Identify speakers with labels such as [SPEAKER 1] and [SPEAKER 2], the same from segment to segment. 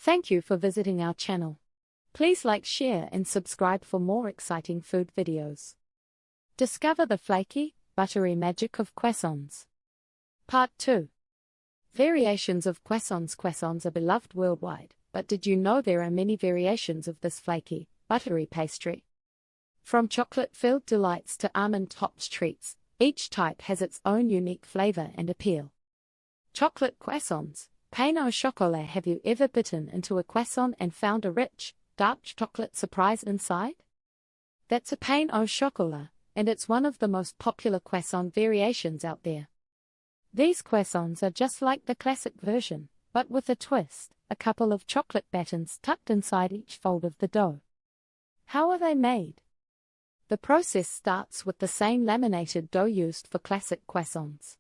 [SPEAKER 1] Thank you for visiting our channel. Please like, share and subscribe for more exciting food videos. Discover the flaky, buttery magic of croissants. Part 2. Variations of croissants. Croissants are beloved worldwide, but did you know there are many variations of this flaky, buttery pastry? From chocolate-filled delights to almond-topped treats, each type has its own unique flavor and appeal. Chocolate croissants. Pain au chocolat. Have you ever bitten into a croissant and found a rich, dark chocolate surprise inside? That's a pain au chocolat, and it's one of the most popular croissant variations out there. These croissants are just like the classic version, but with a twist, a couple of chocolate battens tucked inside each fold of the dough. How are they made? The process starts with the same laminated dough used for classic croissants.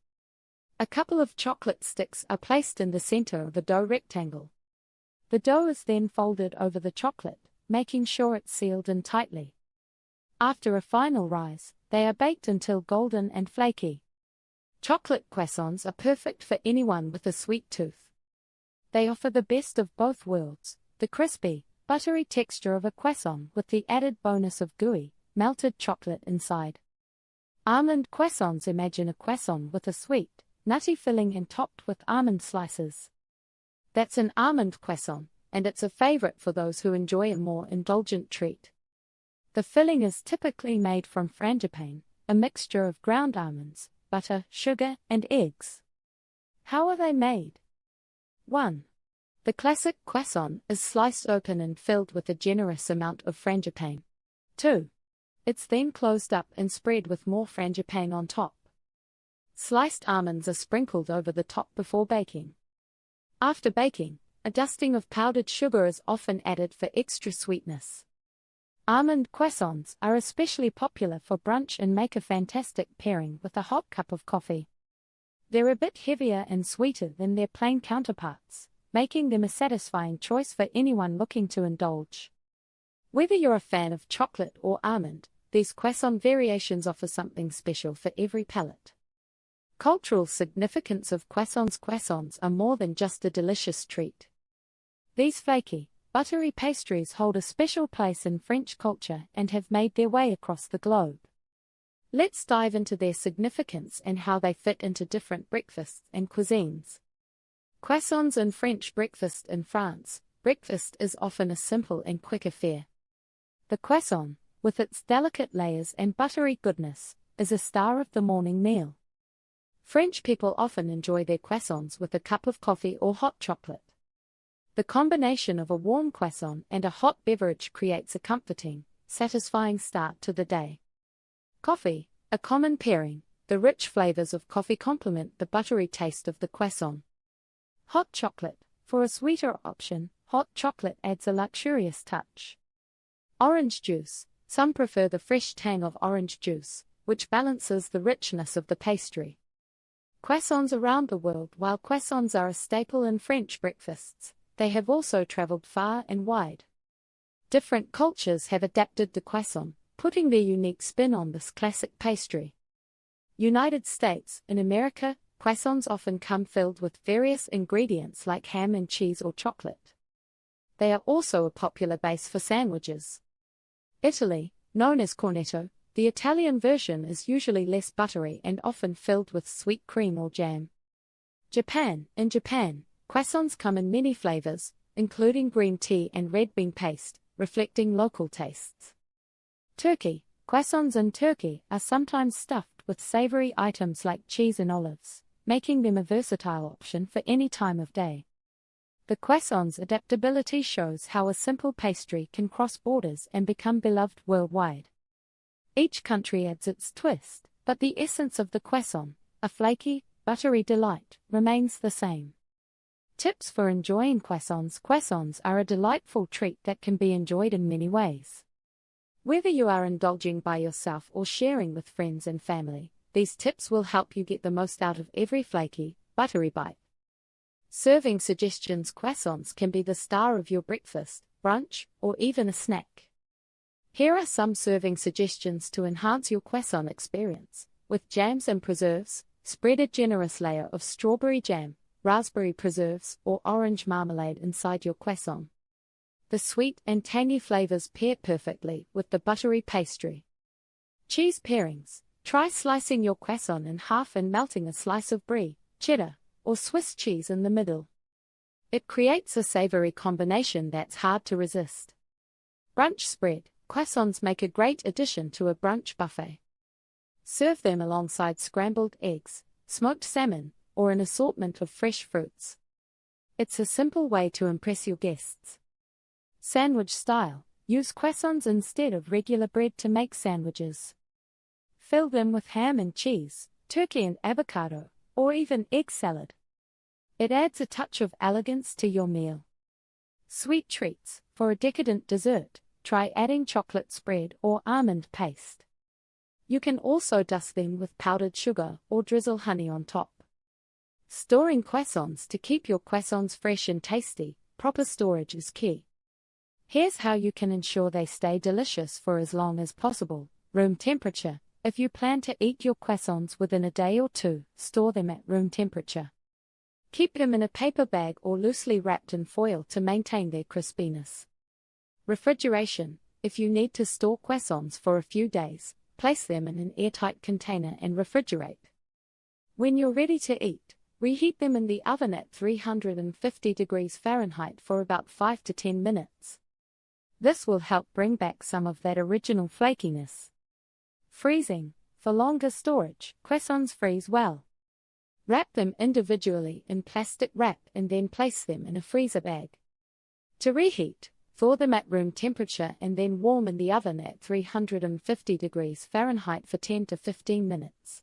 [SPEAKER 1] A couple of chocolate sticks are placed in the center of the dough rectangle. The dough is then folded over the chocolate, making sure it's sealed in tightly. After a final rise, they are baked until golden and flaky. Chocolate croissants are perfect for anyone with a sweet tooth. They offer the best of both worlds, the crispy, buttery texture of a croissant with the added bonus of gooey, melted chocolate inside. Almond croissants. Imagine a croissant with a sweet, nutty filling and topped with almond slices. That's an almond croissant, and it's a favorite for those who enjoy a more indulgent treat. The filling is typically made from frangipane, a mixture of ground almonds, butter, sugar, and eggs. How are they made? 1. The classic croissant is sliced open and filled with a generous amount of frangipane. 2. It's then closed up and spread with more frangipane on top. Sliced almonds are sprinkled over the top before baking. After baking, a dusting of powdered sugar is often added for extra sweetness. Almond croissants are especially popular for brunch and make a fantastic pairing with a hot cup of coffee. They're a bit heavier and sweeter than their plain counterparts, making them a satisfying choice for anyone looking to indulge. Whether you're a fan of chocolate or almond, these croissant variations offer something special for every palate. Cultural significance of croissants. Croissants are more than just a delicious treat. These flaky, buttery pastries hold a special place in French culture and have made their way across the globe. Let's dive into their significance and how they fit into different breakfasts and cuisines. Croissants and French breakfast. In France, breakfast is often a simple and quick affair. The croissant, with its delicate layers and buttery goodness, is a star of the morning meal. French people often enjoy their croissants with a cup of coffee or hot chocolate. The combination of a warm croissant and a hot beverage creates a comforting, satisfying start to the day. Coffee, a common pairing. The rich flavors of coffee complement the buttery taste of the croissant. Hot chocolate. For a sweeter option, hot chocolate adds a luxurious touch. Orange juice. Some prefer the fresh tang of orange juice, which balances the richness of the pastry. Croissants around the world. While croissants are a staple in French breakfasts, they have also traveled far and wide. Different cultures have adapted the croissant, putting their unique spin on this classic pastry. United States. In America, croissants often come filled with various ingredients like ham and cheese or chocolate. They are also a popular base for sandwiches. Italy, known as cornetto, the Italian version is usually less buttery and often filled with sweet cream or jam. Japan. In Japan, croissants come in many flavors, including green tea and red bean paste, reflecting local tastes. Turkey. Croissants in Turkey are sometimes stuffed with savory items like cheese and olives, making them a versatile option for any time of day. The croissant's adaptability shows how a simple pastry can cross borders and become beloved worldwide. Each country adds its twist, but the essence of the croissant, a flaky, buttery delight, remains the same. Tips for enjoying croissants. Croissants are a delightful treat that can be enjoyed in many ways. Whether you are indulging by yourself or sharing with friends and family, these tips will help you get the most out of every flaky, buttery bite. Serving suggestions. Croissants can be the star of your breakfast, brunch, or even a snack. Here are some serving suggestions to enhance your croissant experience. With jams and preserves, spread a generous layer of strawberry jam, raspberry preserves, or orange marmalade inside your croissant. The sweet and tangy flavors pair perfectly with the buttery pastry. Cheese pairings. Try slicing your croissant in half and melting a slice of brie, cheddar, or Swiss cheese in the middle. It creates a savory combination that's hard to resist. Brunch spread. Croissants make a great addition to a brunch buffet. Serve them alongside scrambled eggs, smoked salmon, or an assortment of fresh fruits. It's a simple way to impress your guests. Sandwich style. Use croissants instead of regular bread to make sandwiches. Fill them with ham and cheese, turkey and avocado, or even egg salad. It adds a touch of elegance to your meal. Sweet treats. For a decadent dessert, try adding chocolate spread or almond paste. You can also dust them with powdered sugar or drizzle honey on top. Storing croissants. To keep your croissants fresh and tasty, proper storage is key. Here's how you can ensure they stay delicious for as long as possible. Room temperature. If you plan to eat your croissants within a day or two, store them at room temperature. Keep them in a paper bag or loosely wrapped in foil to maintain their crispiness. Refrigeration. If you need to store croissants for a few days, place them in an airtight container and refrigerate. When you're ready to eat, reheat them in the oven at 350 degrees Fahrenheit for about 5 to 10 minutes. This will help bring back some of that original flakiness. Freezing. For longer storage, croissants freeze well. Wrap them individually in plastic wrap and then place them in a freezer bag. To reheat, thaw them at room temperature and then warm in the oven at 350 degrees Fahrenheit for 10 to 15 minutes.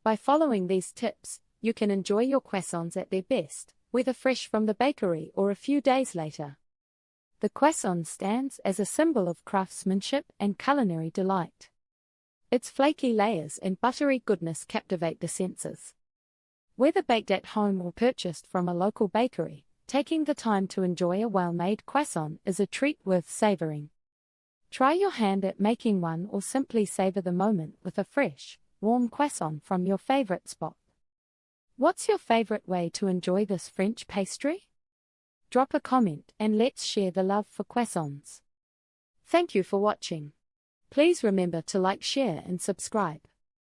[SPEAKER 1] By following these tips, you can enjoy your croissants at their best, whether fresh from the bakery or a few days later. The croissant stands as a symbol of craftsmanship and culinary delight. Its flaky layers and buttery goodness captivate the senses. Whether baked at home or purchased from a local bakery, taking the time to enjoy a well-made croissant is a treat worth savoring. Try your hand at making one or simply savor the moment with a fresh, warm croissant from your favorite spot. What's your favorite way to enjoy this French pastry? Drop a comment and let's share the love for croissants. Thank you for watching. Please remember to like, share and subscribe.